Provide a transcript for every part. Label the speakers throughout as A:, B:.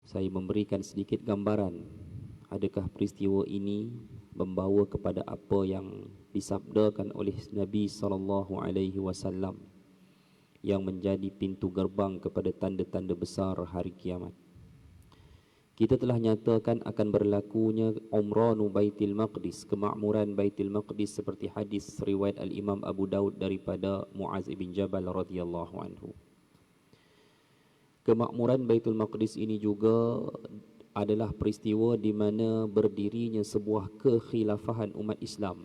A: saya memberikan sedikit gambaran. Adakah peristiwa ini membawa kepada apa yang disabdakan oleh Nabi SAW yang menjadi pintu gerbang kepada tanda-tanda besar hari kiamat. Kita telah nyatakan akan berlakunya umranu Baitul Maqdis, kemakmuran Baitul Maqdis, seperti hadis riwayat Al-Imam Abu Daud daripada Muaz bin Jabal radhiyallahu anhu. Kemakmuran Baitul Maqdis ini juga adalah peristiwa di mana berdirinya sebuah kekhilafahan umat Islam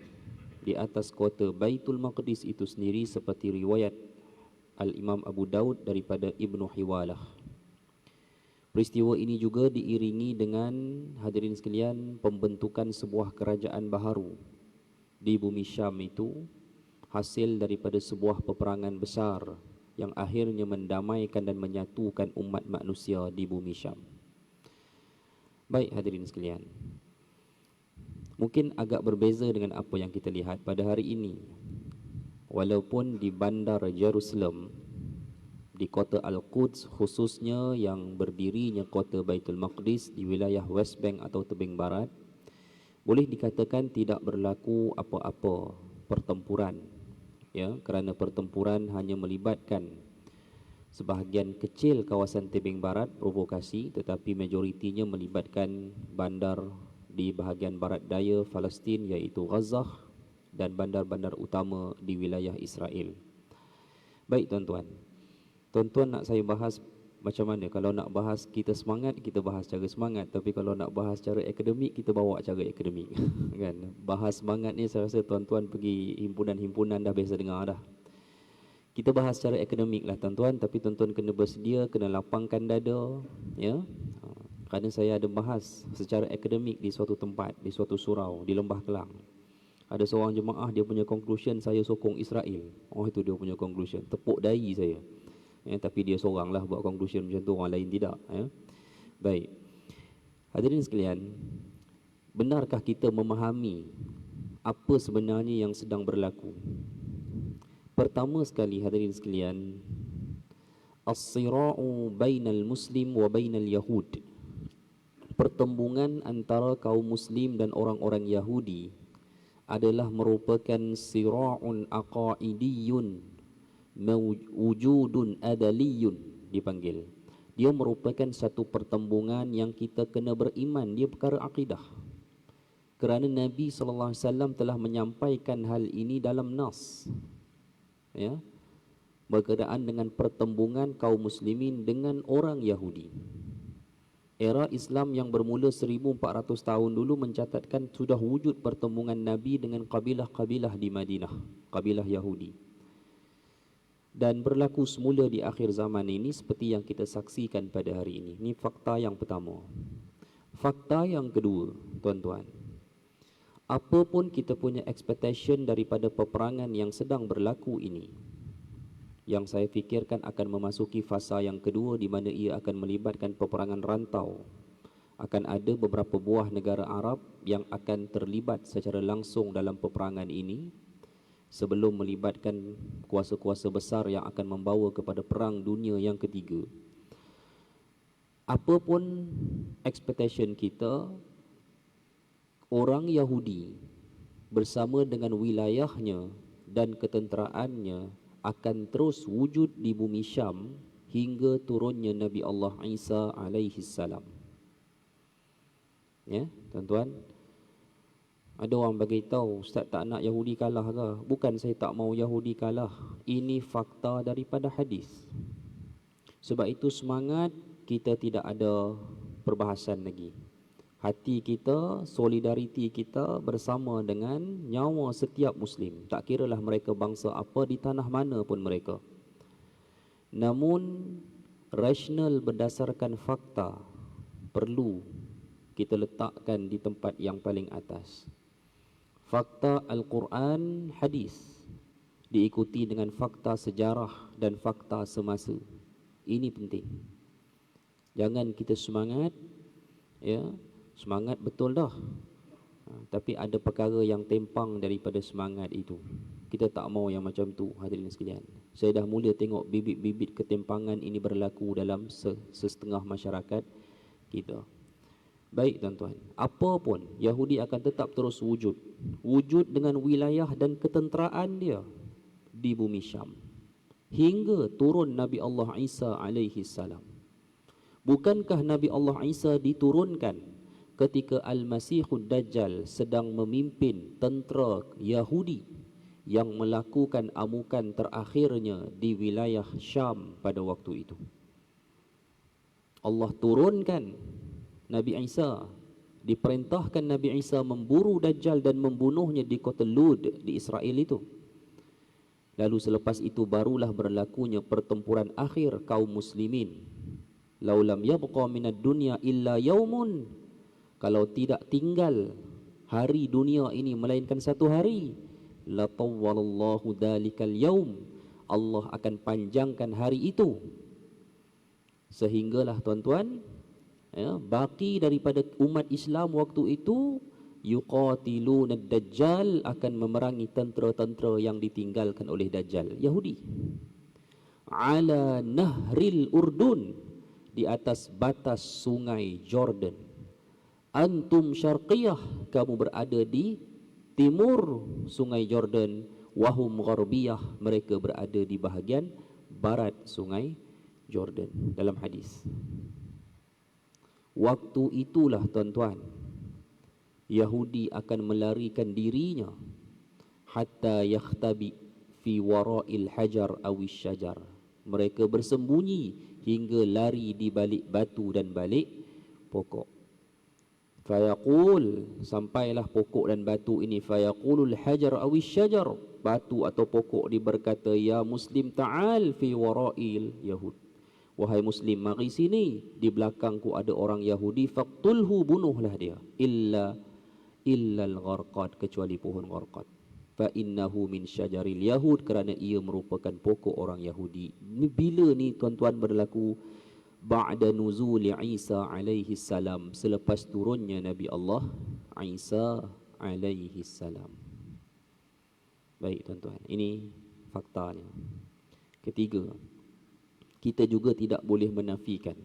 A: di atas kota Baitul Maqdis itu sendiri, seperti riwayat Al-Imam Abu Daud daripada Ibnu Hiwalah. Peristiwa ini juga diiringi dengan, hadirin sekalian, pembentukan sebuah kerajaan baharu di bumi Syam itu, hasil daripada sebuah peperangan besar yang akhirnya mendamaikan dan menyatukan umat manusia di bumi Syam. Baik hadirin sekalian, mungkin agak berbeza dengan apa yang kita lihat pada hari ini. Walaupun di bandar Jerusalem, di kota Al-Quds khususnya, yang berdirinya kota Baitul Maqdis di wilayah West Bank atau tebing barat, boleh dikatakan tidak berlaku apa-apa pertempuran, ya, kerana pertempuran hanya melibatkan sebahagian kecil kawasan tebing barat provokasi, tetapi majoritinya melibatkan bandar di bahagian barat daya Palestin, iaitu Gaza, dan bandar-bandar utama di wilayah Israel. Baik tuan-tuan, tuan-tuan nak saya bahas macam mana? Kalau nak bahas kita semangat, kita bahas cara semangat. Tapi kalau nak bahas cara akademik, kita bawa cara akademik. Kan? Bahas semangat ni saya rasa tuan-tuan pergi himpunan-himpunan dah biasa dengar dah. Kita bahas secara akademik lah tuan-tuan, tapi tuan-tuan kena bersedia, kena lapangkan dada, ya. Kerana saya ada bahas secara akademik di suatu tempat, di suatu surau di Lembah Kelang. Ada seorang jemaah, dia punya conclusion, saya sokong Israel. Oh, itu dia punya conclusion, tepuk dahi saya. Ya, tapi dia seorang lah buat conclusion macam tu, orang lain tidak, ya. Baik, hadirin sekalian, benarkah kita memahami apa sebenarnya yang sedang berlaku? Pertama sekali hadirin sekalian, as-sira'u bainal muslim wa bainal yahud, pertembungan antara kaum muslim dan orang-orang Yahudi adalah merupakan sira'un aqaidiyun wujudun adaliyun, dipanggil. Dia merupakan satu pertembungan yang kita kena beriman, dia perkara akidah. Kerana Nabi SAW telah menyampaikan hal ini dalam nas, ya, berkenaan dengan pertembungan kaum muslimin dengan orang Yahudi. Era Islam yang bermula 1400 tahun dulu mencatatkan sudah wujud pertembungan Nabi dengan kabilah-kabilah di Madinah, kabilah Yahudi. Dan berlaku semula di akhir zaman ini seperti yang kita saksikan pada hari ini. Ini fakta yang pertama. Fakta yang kedua, tuan-tuan, apapun kita punya expectation daripada peperangan yang sedang berlaku ini, yang saya fikirkan akan memasuki fasa yang kedua, di mana ia akan melibatkan peperangan rantau. Akan ada beberapa buah negara Arab yang akan terlibat secara langsung dalam peperangan ini, sebelum melibatkan kuasa-kuasa besar yang akan membawa kepada perang dunia yang ketiga. Apapun expectation kita, orang Yahudi bersama dengan wilayahnya dan ketenteraannya akan terus wujud di bumi Syam hingga turunnya Nabi Allah Isa alaihi salam. Ya, tuan-tuan, ada orang bagi tahu, "Ustaz, tak nak Yahudi kalah ke?" Bukan saya tak mau Yahudi kalah. Ini fakta daripada hadis. Sebab itu semangat kita tidak ada perbahasan lagi. Hati kita, solidariti kita bersama dengan nyawa setiap Muslim. Tak kiralah mereka bangsa apa, di tanah mana pun mereka. Namun, rasional berdasarkan fakta perlu kita letakkan di tempat yang paling atas. Fakta Al-Quran, hadis, diikuti dengan fakta sejarah dan fakta semasa. Ini penting. Jangan kita semangat, ya, semangat betul dah, tapi ada perkara yang tempang daripada semangat itu. Kita tak mau yang macam tu, hadirin sekalian. Saya dah mula tengok bibit-bibit ketempangan ini berlaku dalam sesetengah masyarakat. kita. Baik tuan-tuan, apapun Yahudi akan tetap terus wujud. Wujud dengan wilayah dan ketenteraan dia di bumi Syam. Hingga turun Nabi Allah Isa alaihi salam. Bukankah Nabi Allah Isa diturunkan ketika Al-Masihud Dajjal sedang memimpin tentera Yahudi yang melakukan amukan terakhirnya di wilayah Syam pada waktu itu. Allah turunkan Nabi Isa, diperintahkan Nabi Isa memburu Dajjal dan membunuhnya di kota Lud di Israel itu. Lalu selepas itu barulah berlakunya pertempuran akhir kaum muslimin. Laulam yabqa minad dunya illa yaumun, kalau tidak tinggal hari dunia ini melainkan satu hari, la tawwalallahu dalikal yaum, Allah akan panjangkan hari itu. Sehinggalah tuan-tuan, ya, baki daripada umat Islam waktu itu yuqatiluna Dajjal, akan memerangi tentera-tentera yang ditinggalkan oleh Dajjal, Yahudi. Ala nahril Urdun, di atas batas sungai Jordan. Antum syarqiyah, kamu berada di timur sungai Jordan. Wahum gharbiyah, mereka berada di bahagian barat sungai Jordan. Dalam hadis, waktu itulah tuan-tuan, Yahudi akan melarikan dirinya hatta yakhtabi fi wara'il hajar awis syajar. Mereka bersembunyi hingga lari di balik batu dan balik pokok. Fayaqul, sampailah pokok dan batu ini, fayaqulul hajar awis syajar, batu atau pokok berkata, ya muslim ta'al fi wara'il yahud, wahai muslim, mari sini, di belakangku ada orang Yahudi, faqtulhu, bunuhlah dia, illal gharqad, kecuali pohon gharqad, fa innahu min syajaril yahud, kerana ia merupakan pokok orang Yahudi. Ini bila ni tuan-tuan berlaku? Ba'da nuzuli Isa alaihi salam, selepas turunnya Nabi Allah Isa alaihi salam. Baik tuan-tuan, ini faktanya. Ketiga, kita juga tidak boleh menafikan.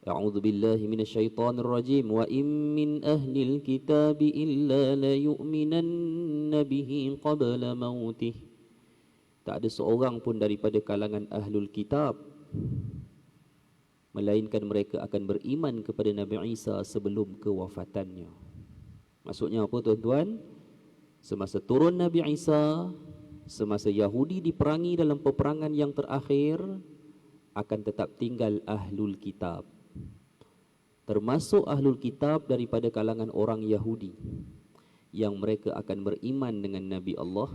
A: A'udzu billahi minasyaitonir rajim. Wa in min ahlil kitabi illa la yu'minanna bihi qabla mautih. Tak ada seorang pun daripada kalangan ahlul kitab melainkan mereka akan beriman kepada Nabi Isa sebelum kewafatannya. Maksudnya apa tuan-tuan? Semasa turun Nabi Isa, semasa Yahudi diperangi dalam peperangan yang terakhir, akan tetap tinggal ahlul kitab. Termasuk ahlul kitab daripada kalangan orang Yahudi, yang mereka akan beriman dengan Nabi Allah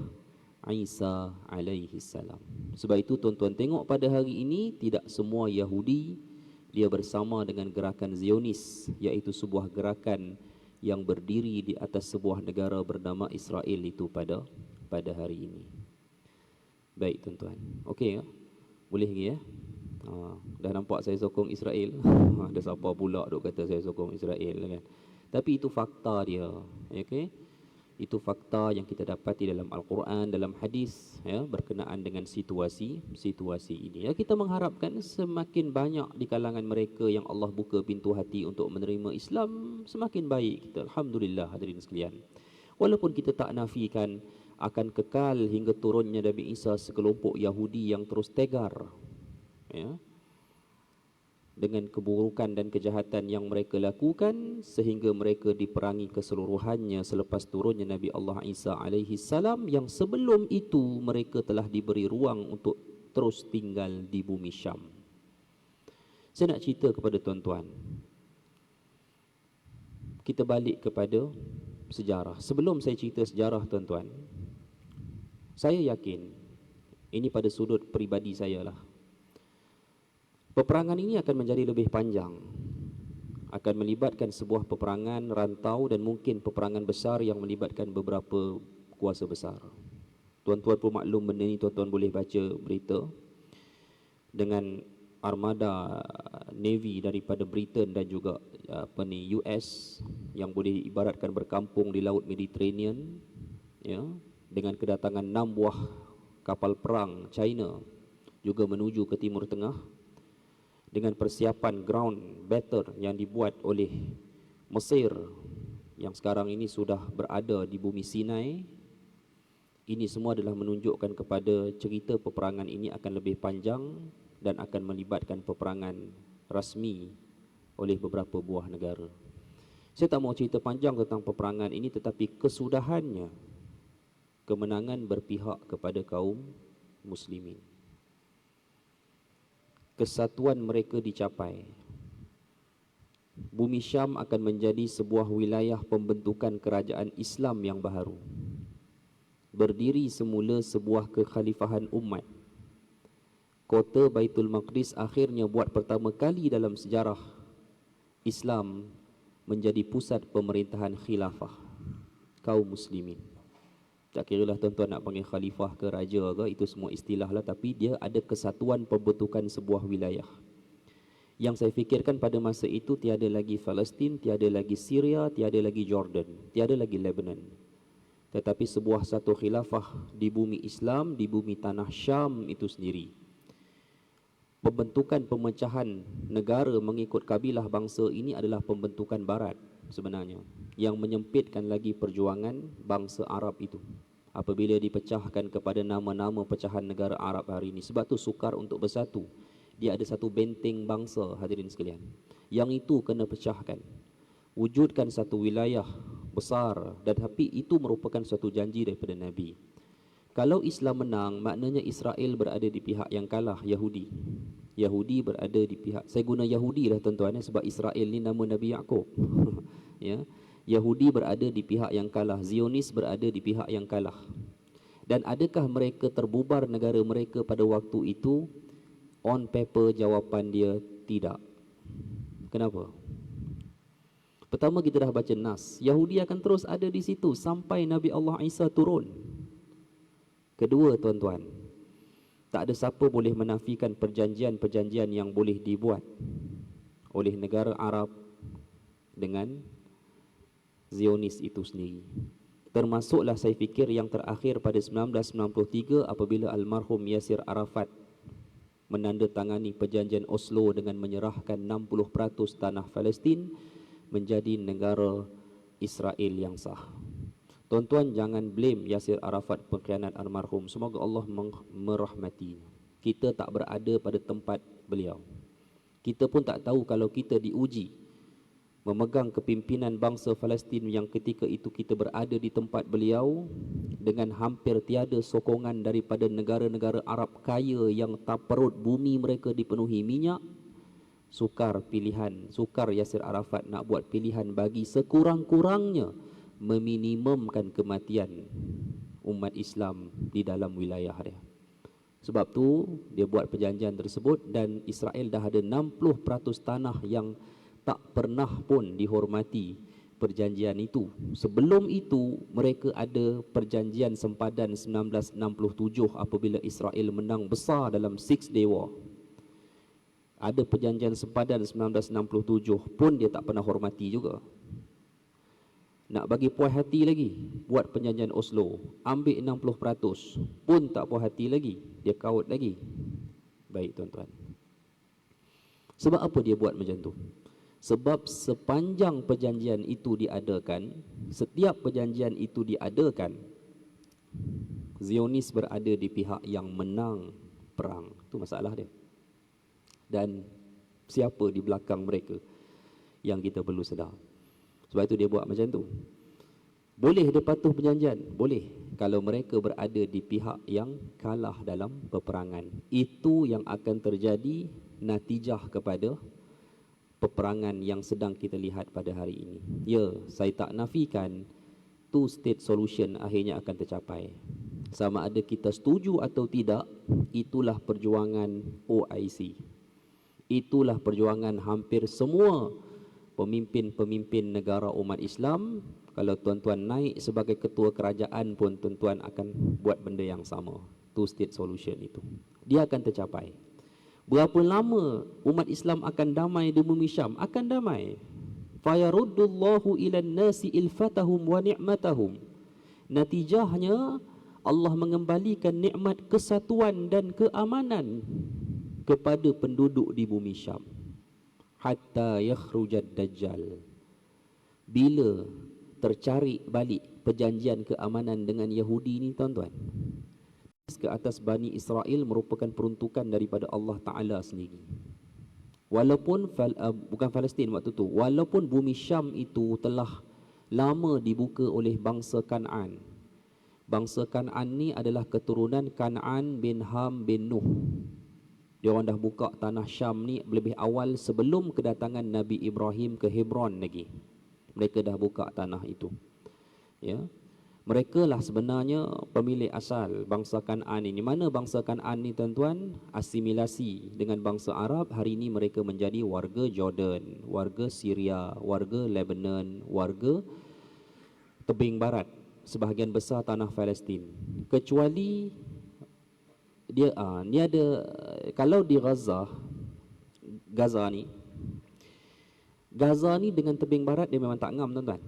A: Isa alaihi salam. Sebab itu tuan-tuan tengok pada hari ini, tidak semua Yahudi dia bersama dengan gerakan Zionis, iaitu sebuah gerakan yang berdiri di atas sebuah negara bernama Israel itu pada hari ini. Baik tuan-tuan, okey ya? Boleh lagi ya? Dah nampak saya sokong Israel. Ada siapa pula duk kata saya sokong Israel kan? Tapi itu fakta dia, okey? Itu fakta yang kita dapati dalam Al-Quran, dalam hadis, ya, berkenaan dengan situasi ini. Ya, kita mengharapkan semakin banyak di kalangan mereka yang Allah buka pintu hati untuk menerima Islam, semakin baik kita. Alhamdulillah hadirin sekalian. Walaupun kita tak nafikan akan kekal hingga turunnya Nabi Isa sekelompok Yahudi yang terus tegar, ya, dengan keburukan dan kejahatan yang mereka lakukan, sehingga mereka diperangi keseluruhannya selepas turunnya Nabi Allah Isa alaihi salam, yang sebelum itu mereka telah diberi ruang untuk terus tinggal di bumi Syam. Saya nak cerita kepada tuan-tuan, kita balik kepada sejarah. Sebelum saya cerita sejarah tuan-tuan, saya yakin, ini pada sudut peribadi saya lah, peperangan ini akan menjadi lebih panjang, akan melibatkan sebuah peperangan rantau dan mungkin peperangan besar yang melibatkan beberapa kuasa besar. Tuan-tuan pun maklum benda ini, tuan-tuan boleh baca berita dengan armada Navy daripada Britain dan juga US yang boleh ibaratkan berkampung di Laut Mediterranean, ya, dengan kedatangan 6 buah kapal perang China juga menuju ke Timur Tengah. dengan persiapan ground battle yang dibuat oleh Mesir yang sekarang ini sudah berada di bumi Sinai, ini semua adalah menunjukkan kepada cerita peperangan ini akan lebih panjang dan akan melibatkan peperangan rasmi oleh beberapa buah negara. Saya tak mau cerita panjang tentang peperangan ini, tetapi kesudahannya kemenangan berpihak kepada kaum muslimin. Kesatuan mereka dicapai. Bumi Syam akan menjadi sebuah wilayah pembentukan kerajaan Islam yang baharu. Berdiri semula sebuah kekhalifahan umat. Kota Baitul Maqdis akhirnya buat pertama kali dalam sejarah Islam menjadi pusat pemerintahan khilafah kaum muslimin. Tak kiralah tuan-tuan nak panggil khalifah ke raja ke, itu semua istilah lah, tapi dia ada kesatuan pembentukan sebuah wilayah. Yang saya fikirkan pada masa itu tiada lagi Palestin, tiada lagi Syria, tiada lagi Jordan, tiada lagi Lebanon. Tetapi sebuah satu khilafah di bumi Islam, di bumi tanah Syam itu sendiri. Pembentukan pemecahan negara mengikut kabilah bangsa ini adalah pembentukan barat sebenarnya, yang menyempitkan lagi perjuangan bangsa Arab itu apabila dipecahkan kepada nama-nama pecahan negara Arab hari ini. Sebab tu sukar untuk bersatu. Dia ada satu benteng bangsa, hadirin sekalian, yang itu kena pecahkan. Wujudkan satu wilayah besar, dan tapi itu merupakan suatu janji daripada Nabi. Kalau Islam menang, maknanya Israel berada di pihak yang kalah, Yahudi. Yahudi berada di pihak, saya guna Yahudi lah tuan-tuan, sebab Israel ni nama Nabi Yaqub. Ya, Yahudi berada di pihak yang kalah, Zionis berada di pihak yang kalah. Dan adakah mereka terbubar negara mereka pada waktu itu? On paper jawapan dia tidak. Kenapa? Pertama, kita dah baca nas, Yahudi akan terus ada di situ sampai Nabi Allah Isa turun. Kedua tuan-tuan, tak ada siapa boleh menafikan perjanjian-perjanjian yang boleh dibuat oleh negara Arab dengan Zionis itu sendiri. Termasuklah saya fikir yang terakhir pada 1993 apabila almarhum Yasir Arafat menandatangani perjanjian Oslo dengan menyerahkan 60% tanah Palestin menjadi negara Israel yang sah. Tuan-tuan, jangan blame Yasir Arafat pengkhianat almarhum. Semoga Allah merahmati. Kita tak berada pada tempat beliau. Kita pun tak tahu kalau kita diuji memegang kepimpinan bangsa Palestin yang ketika itu kita berada di tempat beliau dengan hampir tiada sokongan daripada negara-negara Arab kaya yang tak perut bumi mereka dipenuhi minyak. Sukar Yasir Arafat nak buat pilihan bagi sekurang-kurangnya meminimumkan kematian umat Islam di dalam wilayah dia. Sebab tu dia buat perjanjian tersebut, dan Israel dah ada 60% tanah yang tak pernah pun dihormati perjanjian itu. Sebelum itu mereka ada perjanjian sempadan 1967 apabila Israel menang besar dalam Six Day War. Ada perjanjian sempadan 1967 pun dia tak pernah hormati juga. Nak bagi puas hati lagi, buat perjanjian Oslo, ambil 60%, pun tak puas hati lagi, dia kaut lagi. Baik tuan-tuan, sebab apa dia buat macam tu? Sebab sepanjang perjanjian itu diadakan, setiap perjanjian itu diadakan, Zionis berada di pihak yang menang perang. Itu masalah dia. Dan siapa di belakang mereka yang kita perlu sedar. Sebab itu dia buat macam tu. Boleh dia patuh perjanjian? Boleh, kalau mereka berada di pihak yang kalah dalam peperangan. Itu yang akan terjadi natijah kepada peperangan yang sedang kita lihat pada hari ini. Ya, saya tak nafikan two state solution akhirnya akan tercapai. Sama ada kita setuju atau tidak, itulah perjuangan OIC. Itulah perjuangan hampir semua pemimpin-pemimpin negara umat Islam. Kalau tuan-tuan naik sebagai ketua kerajaan pun tuan-tuan akan buat benda yang sama. Two state solution itu, dia akan tercapai. Berapa lama umat Islam akan damai di bumi Syam? Akan damai. Fayaruddullahu ilan nasi ilfatahum wa ni'matahum. Natijahnya Allah mengembalikan nikmat kesatuan dan keamanan kepada penduduk di bumi Syam hatta yakhrujad dajjal, bila tercari balik perjanjian keamanan dengan Yahudi ni tuan-tuan, ke atas Bani Israel merupakan peruntukan daripada Allah Ta'ala sendiri. Walaupun bukan Palestin waktu tu, walaupun bumi Syam itu telah lama dibuka oleh bangsa Kan'an. Bangsa Kan'an ni adalah keturunan Kan'an bin Ham bin Nuh. Dia orang dah buka tanah Syam ni lebih awal sebelum kedatangan Nabi Ibrahim ke Hebron lagi. Mereka dah buka tanah itu. Ya. Mereka lah sebenarnya pemilik asal bangsa Kan'an ini. Mana bangsa Kan'an ni tuan-tuan? Asimilasi dengan bangsa Arab. Hari ini mereka menjadi warga Jordan, warga Syria, warga Lebanon, warga tebing barat, sebahagian besar tanah Palestin. Kecuali dia ni ada, kalau di Gaza ni dengan tebing barat dia memang tak ngam tuan-tuan.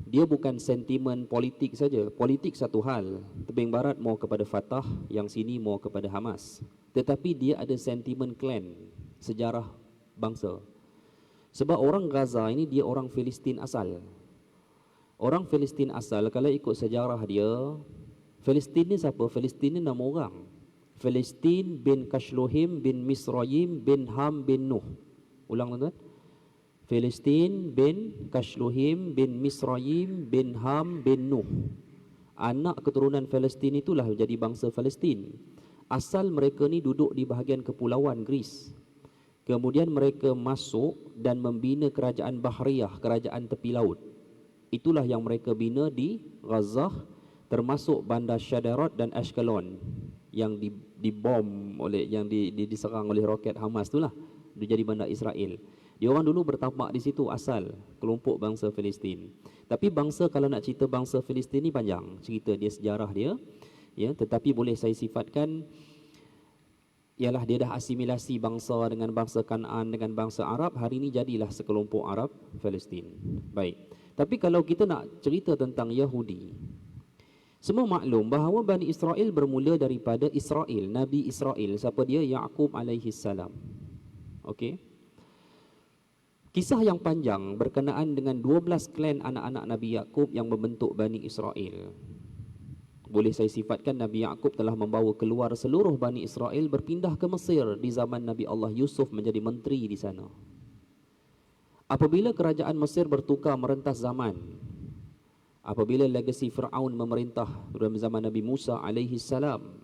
A: Dia bukan sentimen politik saja. Politik satu hal, tebing barat mau kepada Fatah, yang sini mau kepada Hamas. Tetapi dia ada sentimen klan, sejarah bangsa. Sebab orang Gaza ini dia orang Filistin asal. Orang Filistin asal, kalau ikut sejarah dia, Filistin ni siapa? Filistin ni nama orang. Filistin bin Kashluhim bin Misrayim bin Ham bin Nuh. Ulang tuan-tuan. Filistin bin Kashluhim bin Misrayim bin Ham bin Nuh. Anak keturunan Filistin itulah menjadi bangsa Filistin. Asal mereka ni duduk di bahagian kepulauan Greece. Kemudian mereka masuk dan membina kerajaan Bahriyah, kerajaan tepi laut. Itulah yang mereka bina di Gaza, termasuk bandar Shadarat dan Ashkelon yang dibom oleh, yang diserang oleh roket Hamas itulah. Dia jadi bandar Israel. Dia orang dulu bertapak di situ asal kelompok bangsa Filistin. Tapi bangsa, kalau nak cerita bangsa Filistin ni panjang cerita dia, sejarah dia. Ya, tetapi boleh saya sifatkan ialah dia dah asimilasi bangsa dengan bangsa Kan'an dengan bangsa Arab. Hari ini jadilah sekelompok Arab Filistin. Baik. Tapi kalau kita nak cerita tentang Yahudi, semua maklum bahawa Bani Israel bermula daripada Israel, Nabi Israel. Siapa dia? Ya'qub alaihi salam. Okey. Kisah yang panjang berkenaan dengan 12 klan anak-anak Nabi Ya'qub yang membentuk Bani Israel. Boleh saya sifatkan Nabi Ya'qub telah membawa keluar seluruh Bani Israel berpindah ke Mesir di zaman Nabi Allah Yusuf menjadi menteri di sana. Apabila kerajaan Mesir bertukar merentas zaman, apabila legasi Fir'aun memerintah dalam zaman Nabi Musa alaihi salam,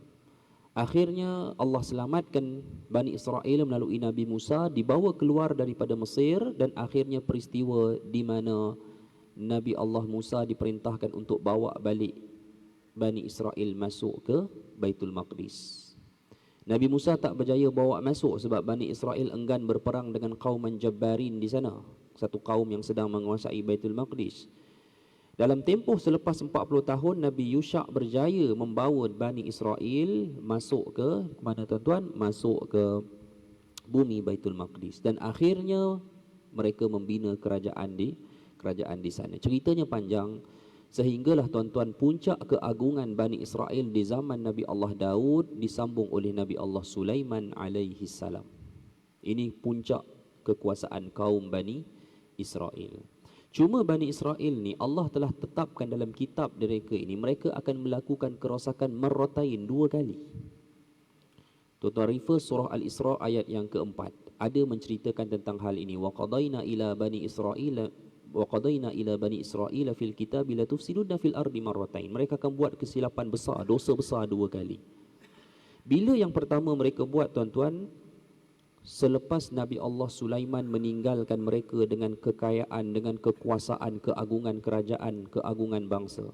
A: akhirnya Allah selamatkan Bani Israel melalui Nabi Musa, dibawa keluar daripada Mesir, dan akhirnya peristiwa di mana Nabi Allah Musa diperintahkan untuk bawa balik Bani Israel masuk ke Baitul Maqdis. Nabi Musa tak berjaya bawa masuk sebab Bani Israel enggan berperang dengan kaum Jabbarin di sana, satu kaum yang sedang menguasai Baitul Maqdis. Dalam tempoh selepas 40 tahun, Nabi Yusha' berjaya membawa Bani Israel masuk ke mana tuan-tuan? Masuk ke bumi Baitul Maqdis, dan akhirnya mereka membina kerajaan di sana. Ceritanya panjang, sehinggalah tuan-tuan puncak keagungan Bani Israel di zaman Nabi Allah Daud disambung oleh Nabi Allah Sulaiman alaihi salam. Ini puncak kekuasaan kaum Bani Israel. Cuma Bani Israel ni Allah telah tetapkan dalam kitab mereka ini, mereka akan melakukan kerosakan marratain, 2 kali. Tuan-tuan refer surah Al-Isra ayat yang keempat. Ada menceritakan tentang hal ini. Wa qadaina ila bani Israil fil kitab la tufsiduna fil ardi marratain. Mereka akan buat kesilapan besar, dosa besar 2 kali. Bila yang pertama mereka buat tuan-tuan, selepas Nabi Allah Sulaiman meninggalkan mereka dengan kekayaan, dengan kekuasaan, keagungan kerajaan, keagungan bangsa.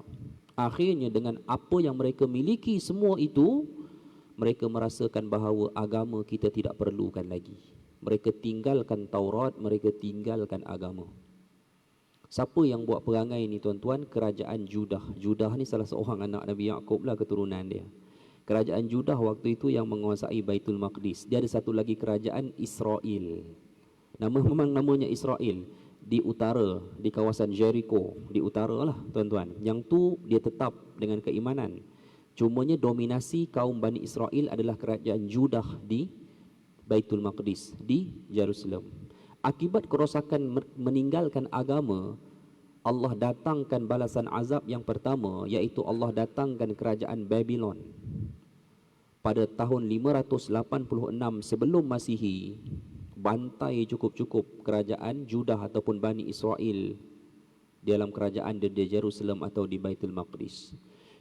A: Akhirnya dengan apa yang mereka miliki semua itu, mereka merasakan bahawa agama kita tidak perlukan lagi. Mereka tinggalkan Taurat, mereka tinggalkan agama. Siapa yang buat perangai ni tuan-tuan? Kerajaan Judah. Judah ni salah seorang anak Nabi Ya'qub lah, keturunan dia. Kerajaan Judah waktu itu yang menguasai Baitul Maqdis. Dia ada satu lagi kerajaan Israel. Memang namanya Israel. Di utara, di kawasan Jericho, di utara lah tuan-tuan. Yang tu dia tetap dengan keimanan. Cumanya dominasi kaum Bani Israel adalah kerajaan Judah di Baitul Maqdis di Jerusalem. Akibat kerosakan meninggalkan agama, Allah datangkan balasan azab yang pertama, iaitu Allah datangkan kerajaan Babylon. Pada tahun 586 sebelum Masihi, bantai cukup-cukup kerajaan Judah ataupun Bani Israel dalam kerajaan di Jerusalem atau di Baitul Maqdis.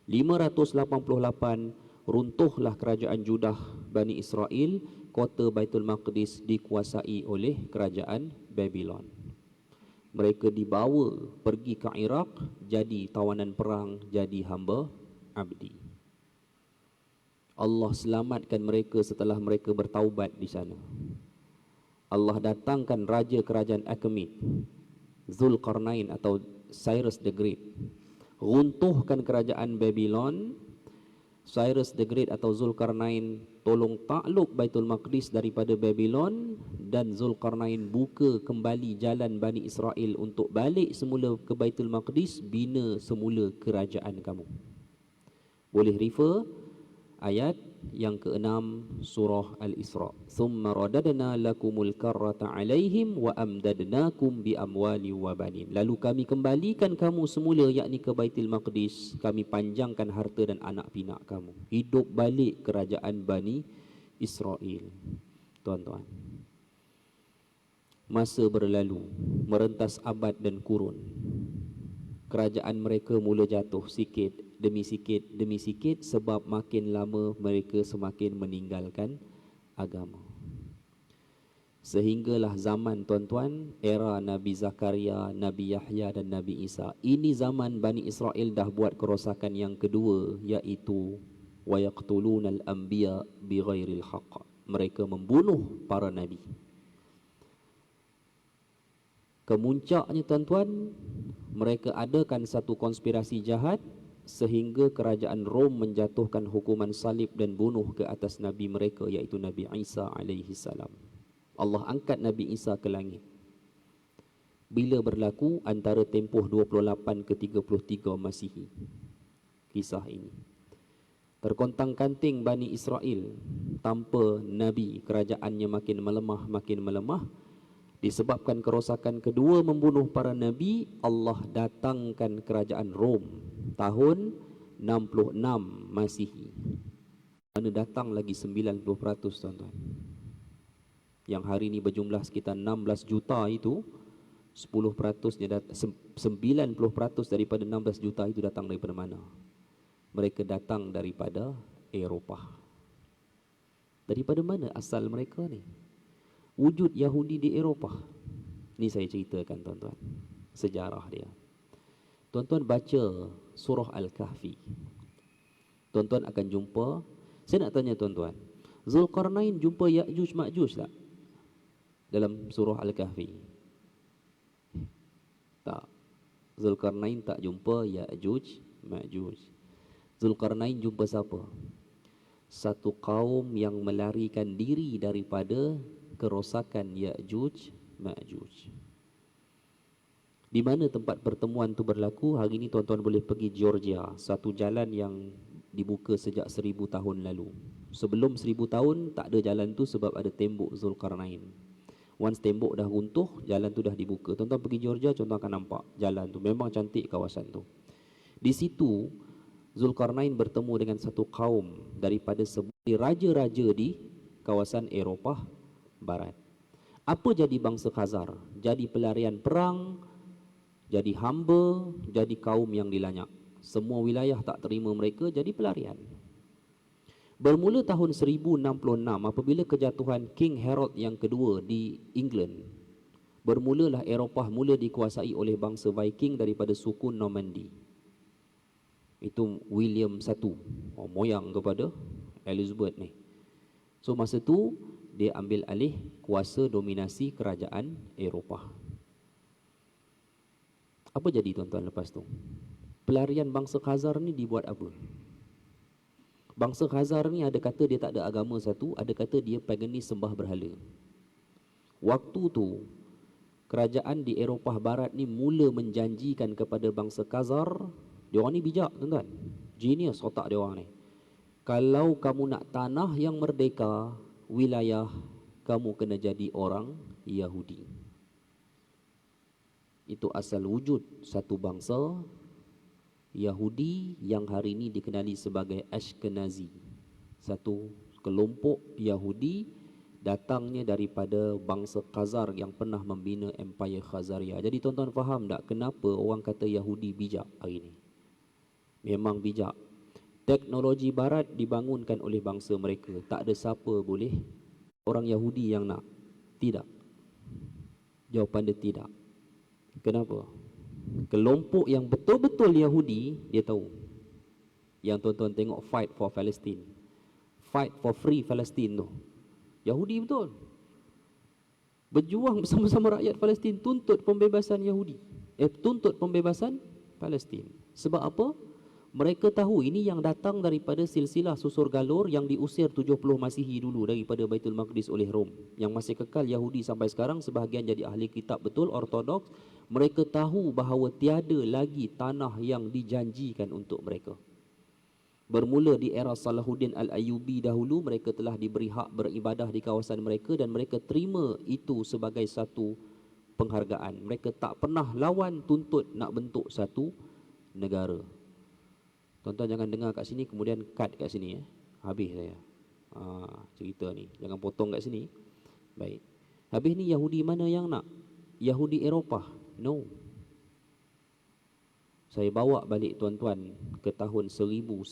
A: 588 runtuhlah kerajaan Judah Bani Israel, kota Baitul Maqdis dikuasai oleh kerajaan Babylon. Mereka dibawa pergi ke Iraq, jadi tawanan perang, jadi hamba abdi. Allah selamatkan mereka setelah mereka bertaubat di sana. Allah datangkan raja kerajaan Achaemenid, Zulkarnain atau Cyrus the Great, runtuhkan kerajaan Babylon. Cyrus the Great atau Zulkarnain tolong takluk Baitul Maqdis daripada Babylon, dan Zulkarnain buka kembali jalan Bani Israel untuk balik semula ke Baitul Maqdis, bina semula kerajaan kamu. Boleh refer ayat yang ke-6 surah Al-Isra. Thumma radadna lakumul karrata alaihim wa amdadnakum bi amwali wa banin. Lalu kami kembalikan kamu semula, yakni ke Baitul Maqdis. Kami panjangkan harta dan anak pinak kamu. Hidup balik kerajaan Bani Israel. Tuan-tuan, masa berlalu, merentas abad dan kurun. Kerajaan mereka mula jatuh sikit demi sikit sebab makin lama mereka semakin meninggalkan agama. Sehinggalah zaman, tuan-tuan, era Nabi Zakaria, Nabi Yahya dan Nabi Isa. Ini zaman Bani Israel dah buat kerosakan yang kedua, iaitu wa yaqtulunal anbiya bighairil haqq. Mereka membunuh para nabi. Kemuncaknya, tuan-tuan, mereka adakan satu konspirasi jahat sehingga kerajaan Rom menjatuhkan hukuman salib dan bunuh ke atas nabi mereka, iaitu Nabi Isa alaihi salam. Allah angkat Nabi Isa ke langit. Bila berlaku? Antara tempoh 28 ke 33 Masihi. Kisah ini terkontang-kanting Bani Israel tanpa nabi, kerajaannya makin melemah. Disebabkan kerosakan kedua membunuh para nabi, Allah datangkan kerajaan Rom tahun 66 Masihi. Mana datang lagi 90%, tuan-tuan. Yang hari ini berjumlah sekitar 16 juta itu, 10% 90% daripada 16 juta itu datang daripada mana? Mereka datang daripada Eropah. Daripada mana asal mereka ni? Wujud Yahudi di Eropah. Ni saya ceritakan, tuan-tuan, sejarah dia. Tuan-tuan baca surah Al-Kahfi, tuan-tuan akan jumpa. Saya nak tanya tuan-tuan, Zulkarnain jumpa Ya'juj Ma'juj tak dalam surah Al-Kahfi? Tak. Zulkarnain tak jumpa Ya'juj Ma'juj. Zulkarnain jumpa siapa? Satu kaum yang melarikan diri daripada kerosakan Ya'juj Ma'juj. Di mana tempat pertemuan itu berlaku? Hari ini tuan-tuan boleh pergi Georgia, satu jalan yang dibuka sejak 1000 tahun lalu. Sebelum 1000 tahun tak ada jalan tu sebab ada tembok Zulkarnain. Once tembok dah runtuh, jalan tu dah dibuka. Tuan-tuan pergi Georgia, tuan-tuan akan nampak jalan tu. Memang cantik kawasan tu. Di situ Zulkarnain bertemu dengan satu kaum daripada sebuah raja-raja di kawasan Eropah Barat. Apa jadi bangsa Khazar? Jadi pelarian perang, jadi hamba, jadi kaum yang dilanyak. Semua wilayah tak terima mereka, jadi pelarian. Bermula tahun 1066 apabila kejatuhan King Harold yang kedua di England, bermulalah Eropah mula dikuasai oleh bangsa Viking daripada suku Normandy. Itu William I, moyang kepada Elizabeth ni. So masa tu dia ambil alih kuasa dominasi kerajaan Eropah. Apa jadi, tuan-tuan, lepas tu? Pelarian bangsa Khazar ni dibuat apa? Bangsa Khazar ni ada kata dia tak ada agama satu, ada kata dia paganisme, sembah berhala. Waktu tu kerajaan di Eropah Barat ni mula menjanjikan kepada bangsa Khazar, dia orang ni bijak, tuan-tuan, genius otak dia orang ni. Kalau kamu nak tanah yang merdeka, wilayah kamu kena jadi orang Yahudi. Itu asal wujud satu bangsa Yahudi yang hari ini dikenali sebagai Ashkenazi. Satu kelompok Yahudi datangnya daripada bangsa Khazar yang pernah membina Empire Khazaria. Jadi tuan-tuan faham tak kenapa orang kata Yahudi bijak hari ini? Memang bijak. Teknologi barat dibangunkan oleh bangsa mereka. Tak ada siapa boleh orang Yahudi yang nak. Tidak. Jawapan dia tidak. Kenapa? Kelompok yang betul-betul Yahudi, dia tahu. Yang tuan-tuan tengok Fight for Palestine, Fight for Free Palestine tu, Yahudi betul. Berjuang bersama-sama rakyat Palestin tuntut pembebasan Yahudi. Tuntut pembebasan Palestin. Sebab apa? Mereka tahu ini yang datang daripada silsilah susur galur yang diusir 70 Masihi dulu daripada Baitul Maqdis oleh Rom. Yang masih kekal Yahudi sampai sekarang, sebahagian jadi ahli kitab betul, ortodoks. Mereka tahu bahawa tiada lagi tanah yang dijanjikan untuk mereka. Bermula di era Salahuddin Al-Ayyubi dahulu, mereka telah diberi hak beribadah di kawasan mereka dan mereka terima itu sebagai satu penghargaan. Mereka tak pernah lawan tuntut nak bentuk satu negara. Tuan-tuan jangan dengar kat sini kemudian cut kat sini. Habis saya cerita ni, jangan potong kat sini. Baik. Habis ni Yahudi mana yang nak? Yahudi Eropah? No. Saya bawa balik tuan-tuan ke tahun 1099.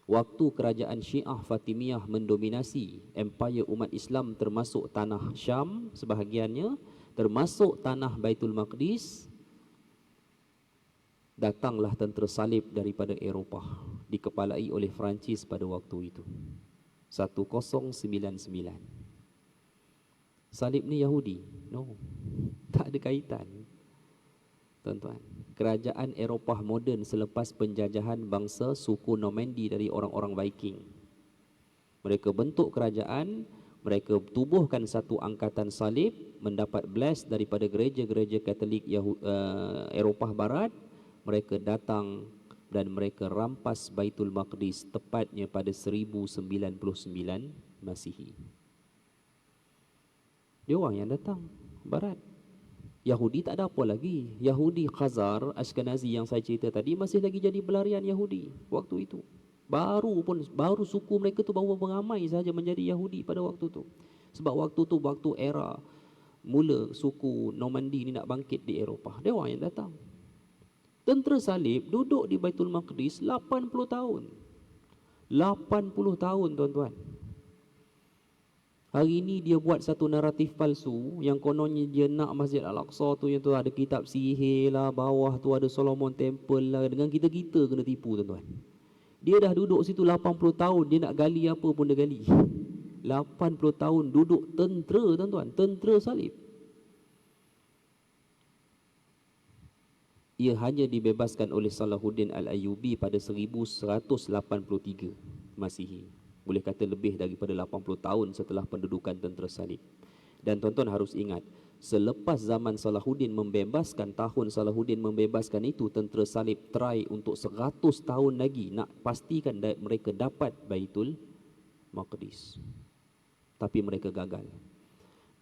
A: Waktu kerajaan Syiah Fatimiyah mendominasi empire umat Islam, termasuk tanah Syam sebahagiannya, termasuk tanah Baitul Maqdis. Datanglah tentera salib daripada Eropah, dikepalai oleh Perancis pada waktu itu. 1099. Salib ni Yahudi? No. Tak ada kaitan. Tuan-tuan, kerajaan Eropah moden selepas penjajahan bangsa suku Normandy dari orang-orang Viking. Mereka bentuk kerajaan, mereka tubuhkan satu angkatan salib, mendapat bless daripada gereja-gereja Katolik Eropah Barat. Mereka datang dan mereka rampas Baitul Maqdis tepatnya pada 1099 Masihi. Dia orang yang datang Barat. Yahudi tak ada apa lagi. Yahudi Khazar, Ashkenazi yang saya cerita tadi masih lagi jadi pelarian Yahudi waktu itu. Baru suku mereka tu baru beramai saja menjadi Yahudi pada waktu tu. Sebab waktu era mula suku Normandy ni nak bangkit di Eropah. Dia orang yang datang. Tentera salib duduk di Baitul Maqdis 80 tahun. 80 tahun tuan-tuan. Hari ini dia buat satu naratif palsu yang kononnya dia nak Masjid Al-Aqsa tu yang tu ada kitab sihir lah, bawah tu ada Solomon Temple lah. Dengan kita kena tipu tuan-tuan. Dia dah duduk situ 80 tahun, dia nak gali apa pun dia gali. 80 tahun duduk tentera tuan-tuan, tentera salib. Ia hanya dibebaskan oleh Salahuddin Al-Ayyubi pada 1183 Masihi. Boleh kata lebih daripada 80 tahun setelah pendudukan tentera salib. Dan tuan-tuan harus ingat, selepas zaman Salahuddin membebaskan, tahun Salahuddin membebaskan itu, tentera salib try untuk 100 tahun lagi nak pastikan mereka dapat Baitul Maqdis. Tapi mereka gagal.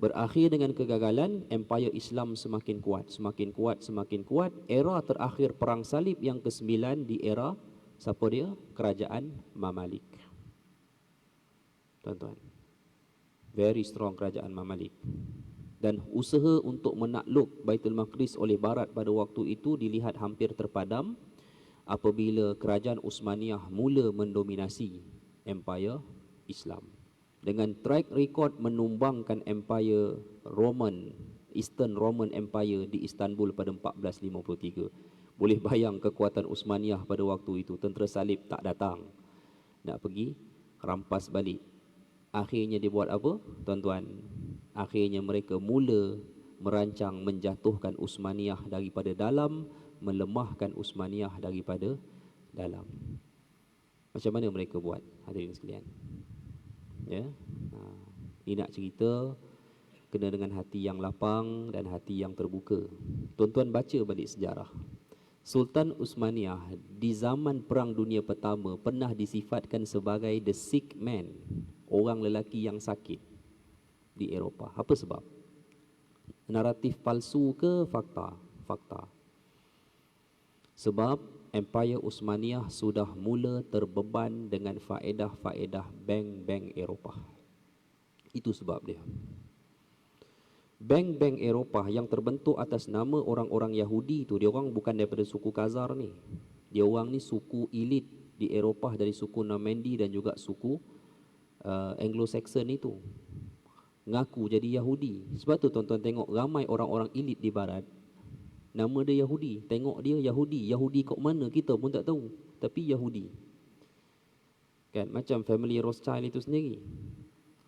A: Berakhir dengan kegagalan, empire Islam semakin kuat, semakin kuat, semakin kuat. Era terakhir perang salib yang ke-9 di era siapa dia? Kerajaan Mamalik. Tuan-tuan, very strong kerajaan Mamalik. Dan usaha untuk menakluk Baitul Maqdis oleh Barat pada waktu itu dilihat hampir terpadam apabila kerajaan Uthmaniyah mula mendominasi empire Islam. Dengan track record menumbangkan empire Roman, Eastern Roman Empire di Istanbul pada 1453. Boleh bayang kekuatan Uthmaniyah pada waktu itu. Tentera salib tak datang, nak pergi rampas balik. Akhirnya dia buat apa? Tuan-tuan, akhirnya mereka mula merancang menjatuhkan Uthmaniyah daripada dalam, melemahkan Uthmaniyah daripada dalam. Macam mana mereka buat, hadirin sekalian? Ya, ini nak cerita kena dengan hati yang lapang dan hati yang terbuka. Tuan-tuan baca balik sejarah. Sultan Uthmaniyah di zaman Perang Dunia Pertama pernah disifatkan sebagai the sick man, orang lelaki yang sakit di Eropah. Apa sebab? Naratif palsu ke fakta? Fakta. Sebab Empire Uthmaniyah sudah mula terbeban dengan faedah-faedah bank-bank Eropah. Itu sebab dia. Bank-bank Eropah yang terbentuk atas nama orang-orang Yahudi tu, dia orang bukan daripada suku Khazar ni. Dia orang ni suku elit di Eropah dari suku Normandy dan juga suku Anglo-Saxon itu. Ngaku jadi Yahudi. Sebab tu tuan-tuan tengok ramai orang-orang elit di barat, nama dia Yahudi. Tengok dia Yahudi. Yahudi kat mana kita pun tak tahu. Tapi Yahudi. Kan? Macam family Rothschild itu sendiri.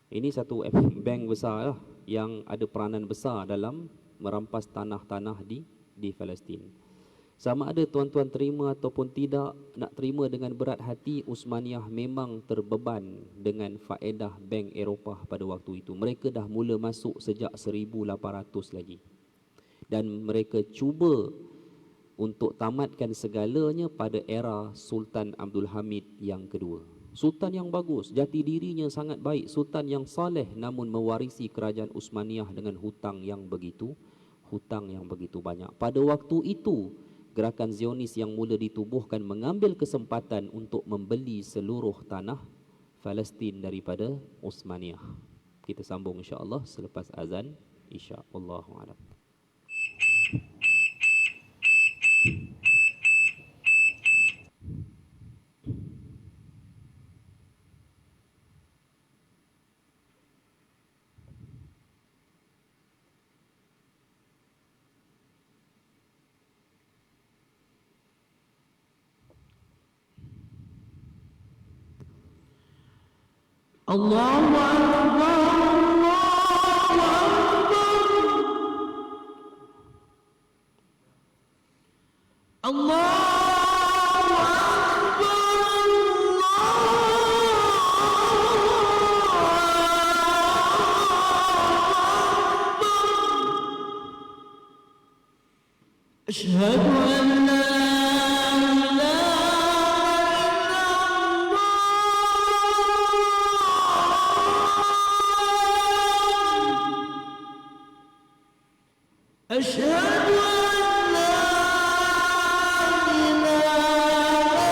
A: Ini satu bank besar lah yang ada peranan besar dalam merampas tanah-tanah di Palestin. Sama ada tuan-tuan terima ataupun tidak, nak terima dengan berat hati, Uthmaniyah memang terbeban dengan faedah bank Eropah pada waktu itu. Mereka dah mula masuk sejak 1800 lagi. Dan mereka cuba untuk tamatkan segalanya pada era Sultan Abdul Hamid yang kedua. Sultan yang bagus, jati dirinya sangat baik, sultan yang saleh, namun mewarisi kerajaan Uthmaniyah dengan hutang yang begitu banyak. Pada waktu itu, gerakan Zionis yang mula ditubuhkan mengambil kesempatan untuk membeli seluruh tanah Palestin daripada Uthmaniyah. Kita sambung insya-Allah selepas azan Isya. Wallahu a'lam.
B: Allahu Akbar, Allahu Akbar, Allahu Akbar, Asyhadu an la أشهد أن لا إله إلا الله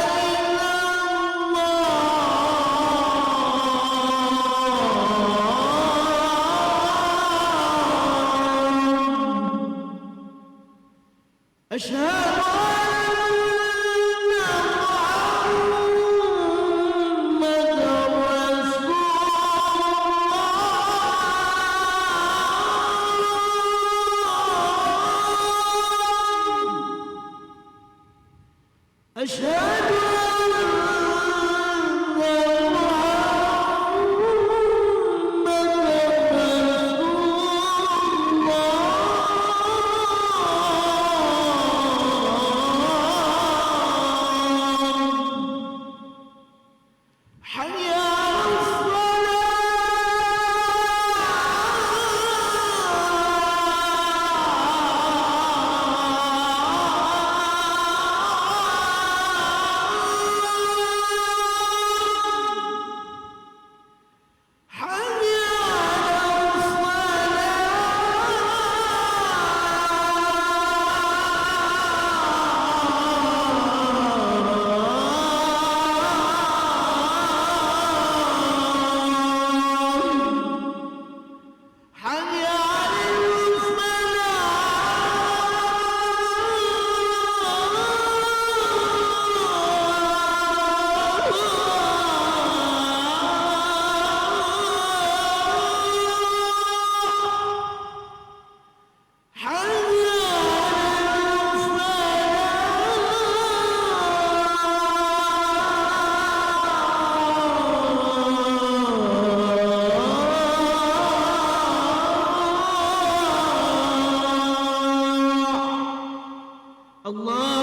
B: أشهد أشهد أن Allah